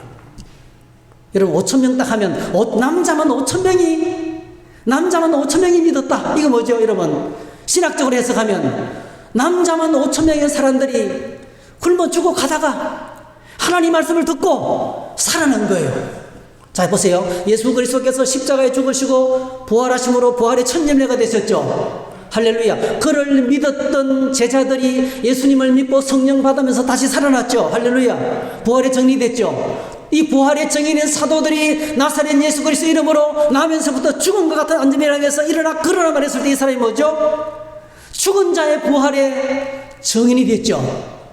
여러분, 5,000명 딱 하면 남자만 5,000명이 믿었다. 이거 뭐죠, 여러분? 신학적으로 해석하면 남자만 5,000명의 사람들이 굶어 죽어 가다가 하나님 말씀을 듣고 살아난 거예요. 자, 보세요. 예수 그리스도께서 십자가에 죽으시고 부활하심으로 부활의 첫 열매가 되셨죠. 할렐루야. 그를 믿었던 제자들이 예수님을 믿고 성령 받으면서 다시 살아났죠. 할렐루야. 부활의 정리됐죠. 이 부활의 정인인 사도들이 나사렛 예수 그리스도 이름으로 나면서부터 죽은 것 같은 안전이라면서 일어나 걸어나만 했을 때 이 사람이 뭐죠? 죽은 자의 부활의 정인이 됐죠.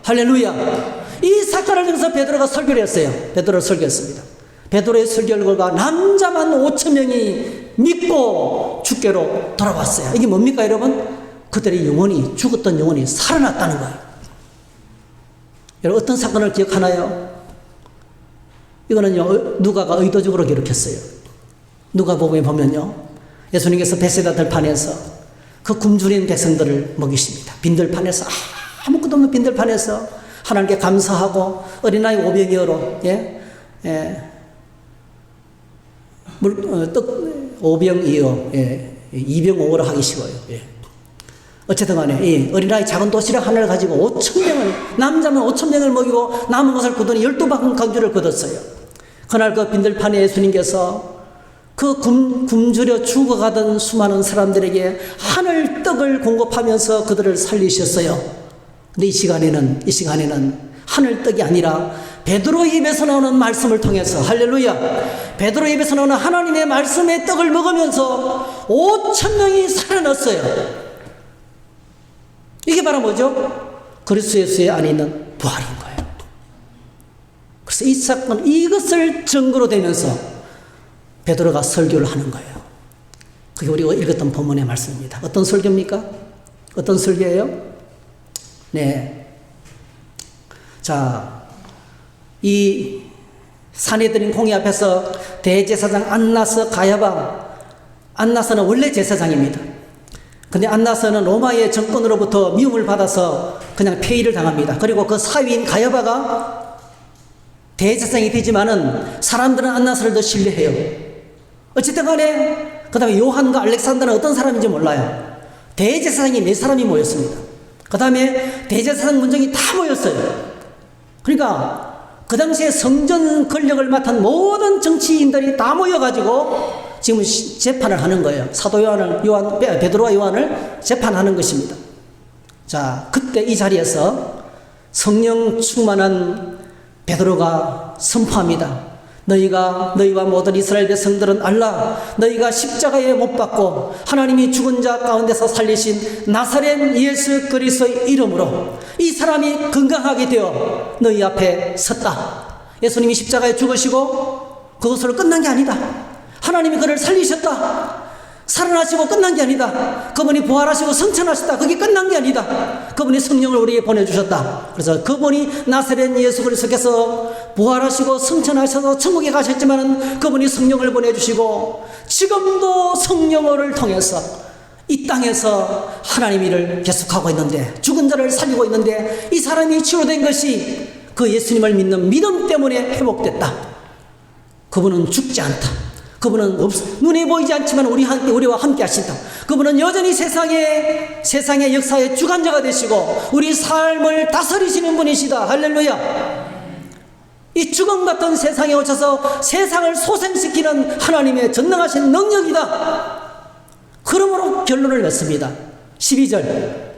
할렐루야. 이 사건을 통해서 베드로가 설교를 했어요. 베드로를 설교했습니다. 베드로의 설교 결과 남자만 5,000명이 믿고 주께로 돌아왔어요. 이게 뭡니까, 여러분? 그들의 영혼이, 죽었던 영혼이 살아났다는 거예요. 여러분, 어떤 사건을 기억하나요? 이거는요, 누가가 의도적으로 기록했어요. 누가복음에 보면요, 예수님께서 베세다 들판에서 그 굶주린 백성들을 먹이십니다. 빈들판에서, 아무것도 없는 빈들판에서 하나님께 감사하고 어린아이 5병이어로 떡 5병이요. 2병 5어로 하기 쉬워요. 어쨌든 간에 어린아이 작은 도시락 하나를 가지고 5,000명을, 남자면 5,000명을 먹이고 남은 것을 거두니 12바퀴 강주를 거뒀어요. 그날 그 빈들판에 예수님께서 그 굶주려 죽어가던 수많은 사람들에게 하늘 떡을 공급하면서 그들을 살리셨어요. 근데 이 시간에는 하늘 떡이 아니라 베드로 입에서 나오는 말씀을 통해서, 할렐루야, 베드로 입에서 나오는 하나님의 말씀의 떡을 먹으면서 5,000명이 살아났어요. 이게 바로 뭐죠? 그리스도 예수의 안에 있는 부활인 거예요. 그래서 이 사건, 이것을 증거로 대면서 베드로가 설교를 하는 거예요. 그게 우리가 읽었던 본문의 말씀입니다. 어떤 설교입니까? 어떤 설교예요? 네. 자, 이 사내들인 공의 앞에서 대제사장 안나스 가야바, 안나스는 원래 제사장입니다. 근데 안나스는 로마의 정권으로부터 미움을 받아서 그냥 폐위를 당합니다. 그리고 그 사위인 가야바가 대제사장이 되지만은 사람들은 안나스를 더 신뢰해요. 어쨌든 간에 그 다음에 요한과 알렉산더는 어떤 사람인지 몰라요. 대제사장이 4사람이 모였습니다. 그 다음에 대제사장 문정이 다 모였어요. 그러니까 그 당시에 성전 권력을 맡은 모든 정치인들이 다 모여가지고 지금 재판을 하는 거예요. 사도 베드로와 요한을 재판하는 것입니다. 자, 그때 이 자리에서 성령 충만한 베드로가 선포합니다. 너희와 모든 이스라엘 백성들은 알라. 너희가 십자가에 못 박고 하나님이 죽은 자 가운데서 살리신 나사렛 예수 그리스도의 이름으로 이 사람이 건강하게 되어 너희 앞에 섰다. 예수님이 십자가에 죽으시고 그것으로 끝난 게 아니다. 하나님이 그를 살리셨다. 살아나시고 끝난 게 아니다. 그분이 부활하시고 성천하셨다. 그게 끝난 게 아니다. 그분이 성령을 우리에게 보내주셨다. 그래서 그분이 나사렛 예수 그리스도께서 부활하시고 성천하셔서 천국에 가셨지만 그분이 성령을 보내주시고 지금도 성령을 통해서 이 땅에서 하나님 일을 계속하고 있는데, 죽은 자를 살리고 있는데, 이 사람이 치유된 것이 그 예수님을 믿는 믿음 때문에 회복됐다. 그분은 죽지 않다. 그분은 눈에 보이지 않지만 우리와 함께 하신다. 그분은 여전히 세상의 역사의 주관자가 되시고 우리 삶을 다스리시는 분이시다. 할렐루야. 이 죽음 같은 세상에 오셔서 세상을 소생시키는 하나님의 전능하신 능력이다. 그러므로 결론을 냈습니다. 12절.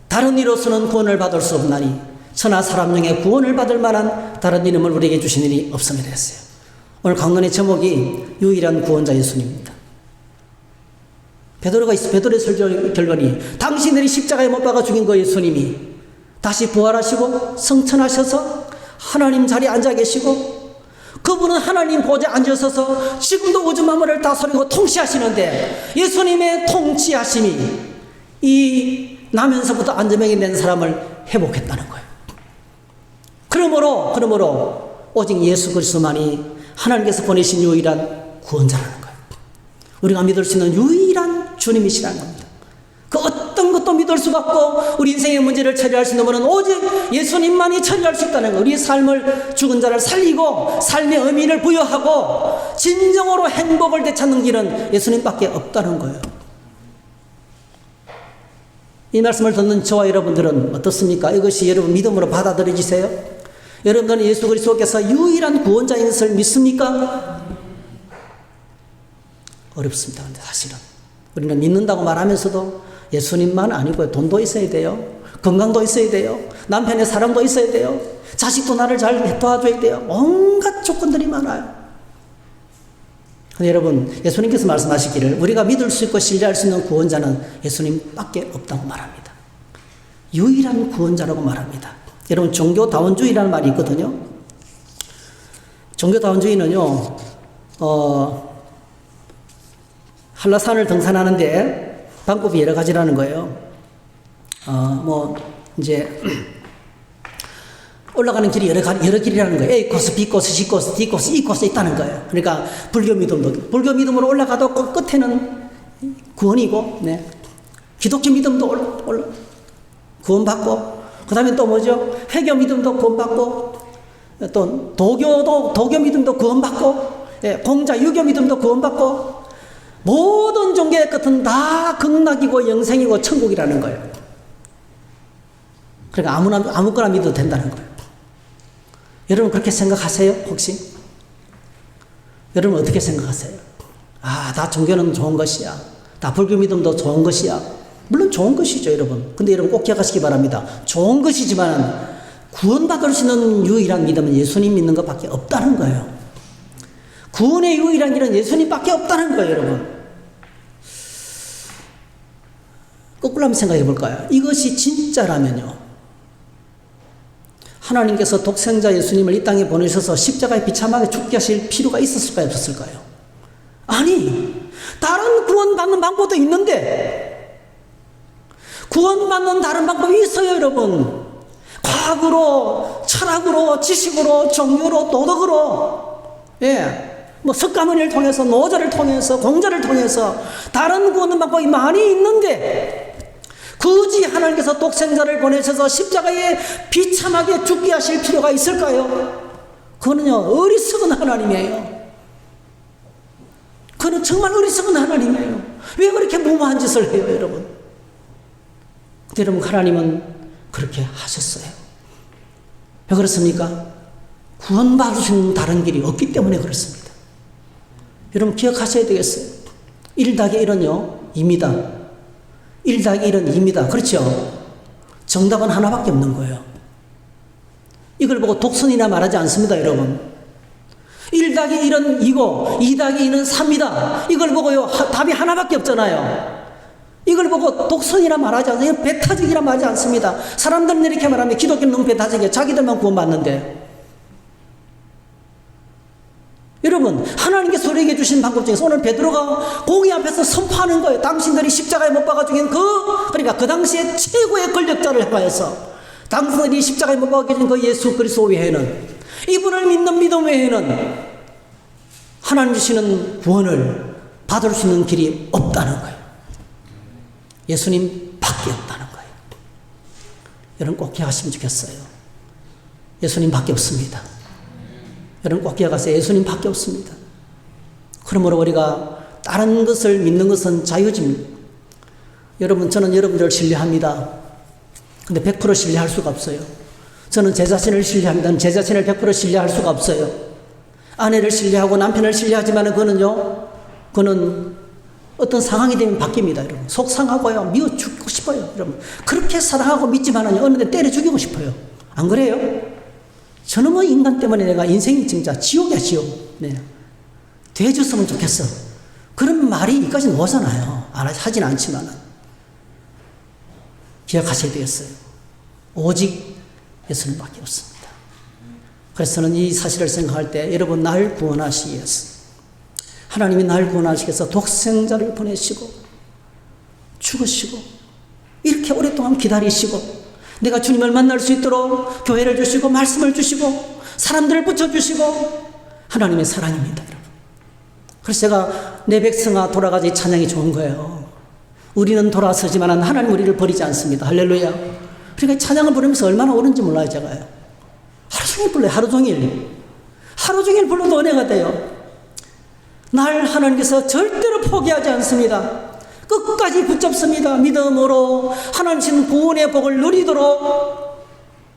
다른 이로서는 구원을 받을 수 없나니 천하 사람 중에 구원을 받을 만한 다른 이름을 우리에게 주신 일이 없음이라 했어요. 오늘 강론의 제목이 유일한 구원자 예수님입니다. 베드로의 설교 결론이 당신들이 십자가에 못 박아 죽인 그 예수님이 다시 부활하시고 성천하셔서 하나님 자리에 앉아 계시고 그분은 하나님 보좌에 앉으셔서 지금도 우주 만물을 다스리고 통치하시는데 예수님의 통치하심이 이 나면서부터 안전병이 된 사람을 회복했다는 거예요. 그러므로 오직 예수 그리스도만이 하나님께서 보내신 유일한 구원자라는 거예요. 우리가 믿을 수 있는 유일한 주님이시라는 겁니다. 그 어떤 것도 믿을 수가 없고 우리 인생의 문제를 처리할 수 있는 분은 오직 예수님만이 처리할 수 있다는 거예요. 우리 삶을, 죽은 자를 살리고 삶의 의미를 부여하고 진정으로 행복을 되찾는 길은 예수님밖에 없다는 거예요. 이 말씀을 듣는 저와 여러분들은 어떻습니까? 이것이 여러분 믿음으로 받아들여지세요? 여러분들은 예수 그리스도께서 유일한 구원자인 것을 믿습니까? 어렵습니다. 근데 사실은 우리는 믿는다고 말하면서도 예수님만 아니고요, 돈도 있어야 돼요, 건강도 있어야 돼요, 남편의 사랑도 있어야 돼요, 자식도 나를 잘 도와줘야 돼요. 온갖 조건들이 많아요. 근데 여러분, 예수님께서 말씀하시기를 우리가 믿을 수 있고 신뢰할 수 있는 구원자는 예수님밖에 없다고 말합니다. 유일한 구원자라고 말합니다. 여러분, 종교다원주의라는 말이 있거든요. 종교다원주의는요, 한라산을 등산하는데 방법이 여러 가지라는 거예요. 이제 올라가는 길이 여러 길이라는 거예요. A 코스, B 코스, C 코스, D 코스, E 코스 있다는 거예요. 그러니까 불교 믿음으로 올라가도 꼭 끝에는 구원이고, 네. 기독교 믿음도 구원받고, 그 다음에 또 뭐죠? 회교 믿음도 구원받고, 또 도교 믿음도 구원받고, 예, 공자 유교 믿음도 구원받고, 모든 종교의 끝은 다 극락이고 영생이고 천국이라는 거예요. 그러니까 아무거나 믿어도 된다는 거예요. 여러분 그렇게 생각하세요? 혹시? 여러분 어떻게 생각하세요? 다 종교는 좋은 것이야. 다 불교 믿음도 좋은 것이야. 물론 좋은 것이죠, 여러분. 근데 여러분 꼭 기억하시기 바랍니다. 좋은 것이지만 구원받을 수 있는 유일한 믿음은 예수님 믿는 것밖에 없다는 거예요. 구원의 유일한 길은 예수님밖에 없다는 거예요, 여러분. 거꾸로 한번 생각해 볼까요? 이것이 진짜라면요, 하나님께서 독생자 예수님을 이 땅에 보내셔서 십자가에 비참하게 죽게 하실 필요가 있었을까요, 없었을까요? 아니, 다른 구원받는 방법도 있는데, 구원받는 다른 방법이 있어요, 여러분. 과학으로, 철학으로, 지식으로, 종교로, 도덕으로, 예. 석가모니를 통해서, 노자를 통해서, 공자를 통해서 다른 구원 방법이 많이 있는데 굳이 하나님께서 독생자를 보내셔서 십자가에 비참하게 죽게 하실 필요가 있을까요? 그거는요, 어리석은 하나님이에요. 그는 정말 어리석은 하나님이에요. 왜 그렇게 무모한 짓을 해요, 여러분? 근데 여러분, 하나님은 그렇게 하셨어요. 왜 그렇습니까? 구원받을 수 있는 다른 길이 없기 때문에 그렇습니다. 여러분 기억하셔야 되겠어요. 1 더하기 1은요 2입니다. 1 더하기 1은 2입니다. 그렇죠? 정답은 하나밖에 없는 거예요. 이걸 보고 독선이나 말하지 않습니다, 여러분. 1 더하기 1은 2고 2 더하기 2는 3이다. 이걸 보고요, 답이 하나밖에 없잖아요. 이걸 보고 독선이라 말하지 않아요. 배타적이라 말하지 않습니다. 사람들은 이렇게 말하면 기독교는 너무 배타적이에요. 자기들만 구원받는데. 여러분, 하나님께서 우리에게 주신 방법 중에서 오늘 베드로가 공의 앞에서 선포하는 거예요. 당신들이 십자가에 못 박아 죽인 그러니까 그 당시에 최고의 권력자를 향하여서 당신들이 십자가에 못 박아 죽인 그 예수 그리스도 외에는, 이분을 믿는 믿음 외에는 하나님 주시는 구원을 받을 수 있는 길이 없다는 거예요. 예수님 밖에 없다는 거예요. 여러분 꼭 기억하시면 좋겠어요. 예수님 밖에 없습니다. 여러분 꼭 기억하세요. 예수님 밖에 없습니다. 그러므로 우리가 다른 것을 믿는 것은 자유집니다. 여러분, 저는 여러분들을 신뢰합니다. 근데 100% 신뢰할 수가 없어요. 저는 제 자신을 신뢰합니다. 제 자신을 100% 신뢰할 수가 없어요. 아내를 신뢰하고 남편을 신뢰하지만 그거는 어떤 상황이 되면 바뀝니다, 여러분. 속상하고요, 미워 죽고 싶어요, 여러분. 그렇게 사랑하고 믿지만은 어느 데 때려 죽이고 싶어요. 안 그래요? 저놈의 인간 때문에 내가 인생이 진짜 지옥이야, 지옥. 네. 돼줬으면 좋겠어. 그런 말이 이까지 오잖아요. 하진 않지만은. 기억하셔야 되겠어요. 오직 예수님밖에 없습니다. 그래서 저는 이 사실을 생각할 때, 여러분, 날 구원하시기 위해서, 하나님이 날 구원하시기 위해서 독생자를 보내시고 죽으시고 이렇게 오랫동안 기다리시고 내가 주님을 만날 수 있도록 교회를 주시고 말씀을 주시고 사람들을 붙여주시고 하나님의 사랑입니다, 여러분. 그래서 제가 내 백성아 돌아가자 이 찬양이 좋은 거예요. 우리는 돌아서지만 하나님 우리를 버리지 않습니다. 할렐루야. 그러니까 찬양을 부르면서 얼마나 옳은지 몰라요, 제가요. 하루 종일 불러요. 하루 종일 불러도 은혜가 돼요. 날 하나님께서 절대로 포기하지 않습니다. 끝까지 붙잡습니다. 믿음으로 하나님 주신 구원의 복을 누리도록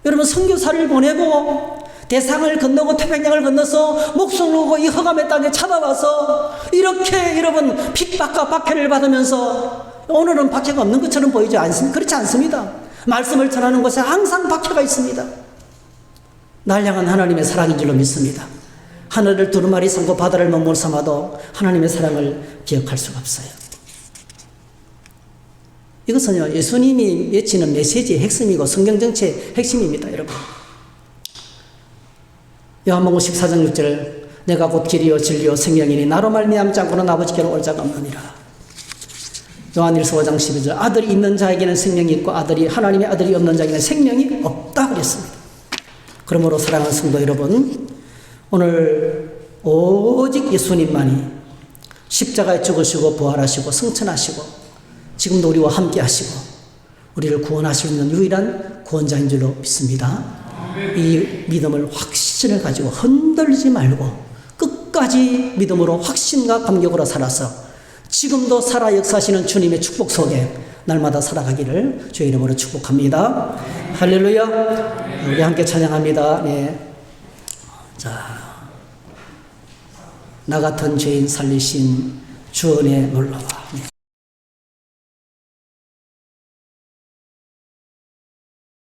여러분 선교사를 보내고 대상을 건너고 태평양을 건너서 목숨을 놓고 이 흑암의 땅에 찾아와서 이렇게 여러분 핍박과 박해를 받으면서 오늘은 박해가 없는 것처럼 보이지 않습니다. 그렇지 않습니다. 말씀을 전하는 곳에 항상 박해가 있습니다. 날 향한 하나님의 사랑인 줄로 믿습니다. 하늘을 두루마리 삼고 바다를 먹물 삼아도 하나님의 사랑을 기억할 수가 없어요. 이것은요, 예수님이 외치는 메시지의 핵심이고 성경 전체의 핵심입니다, 여러분. 요한복음 14장 6절, 내가 곧 길이요 진리요 생명이니 나로 말미암지 않고는 아버지께로 올 자가 없느니라. 요한일서 5장 12절, 아들이 있는 자에게는 생명이 있고 하나님의 아들이 없는 자에게는 생명이 없다 그랬습니다. 그러므로 사랑하는 성도 여러분, 오늘 오직 예수님만이 십자가에 죽으시고 부활하시고 승천하시고 지금도 우리와 함께 하시고 우리를 구원하실 수 있는 유일한 구원자인 줄로 믿습니다. 이 믿음을 확신을 가지고 흔들리지 말고 끝까지 믿음으로 확신과 감격으로 살아서 지금도 살아 역사하시는 주님의 축복 속에 날마다 살아가기를 주의 이름으로 축복합니다. 할렐루야. 우리 함께 찬양합니다. 네. 자, 나 같은 죄인 살리신 주 은혜 놀라와.